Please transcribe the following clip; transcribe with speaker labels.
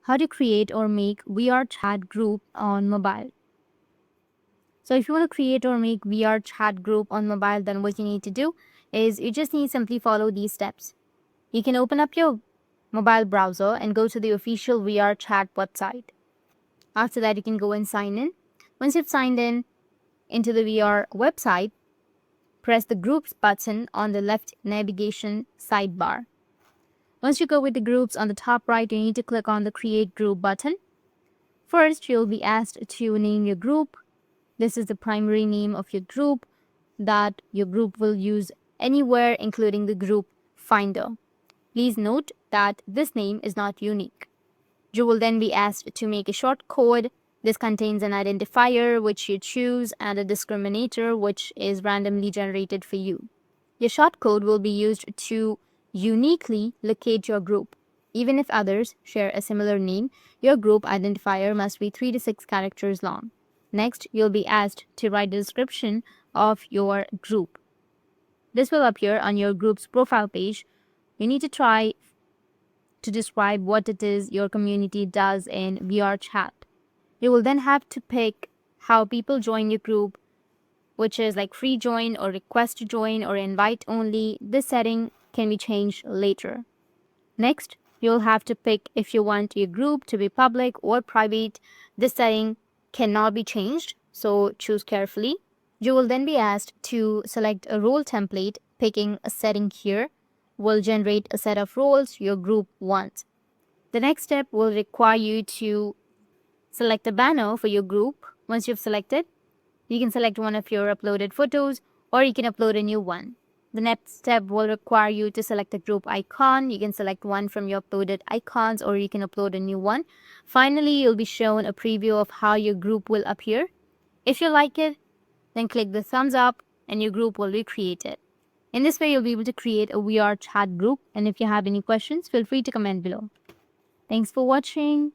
Speaker 1: how to create or make VRChat group on mobile. So if you want to create or make VRChat group on mobile, then what you need to do is you just need to simply follow these steps. You can open up your mobile browser and go to the official VRChat website. After that, you can go and sign in. Once you've signed in into the VR website, press the groups button on the left navigation sidebar. Once you go with the groups on the top right, you need to click on the create group button. First, you'll be asked to name your group. This is the primary name of your group that your group will use anywhere, including the group finder. Please note that this name is not unique. You will then be asked to make a short code. This contains an identifier which you choose and a discriminator which is randomly generated for you. Your short code will be used to uniquely locate your group. Even if others share a similar name, your group identifier must be 3 to 6 characters long. Next, you'll be asked to write the description of your group. This will appear on your group's profile page. You need to try to describe what it is your community does in VRChat. You will then have to pick how people join your group, which is like free join or request to join or invite only. This setting can be changed later. Next, you'll have to pick if you want your group to be public or private. This setting cannot be changed, so choose carefully. You will then be asked to select a role template. Picking a setting here will generate a set of roles your group wants. The next step will require you to select a banner for your group. Once you've selected, you can select one of your uploaded photos or you can upload a new one. The next step will require you to select a group icon. You can select one from your uploaded icons or you can upload a new one. Finally, you'll be shown a preview of how your group will appear. If you like it, then click the thumbs up and your group will be created. In this way, you'll be able to create a VRChat group. And if you have any questions, feel free to comment below. Thanks for watching.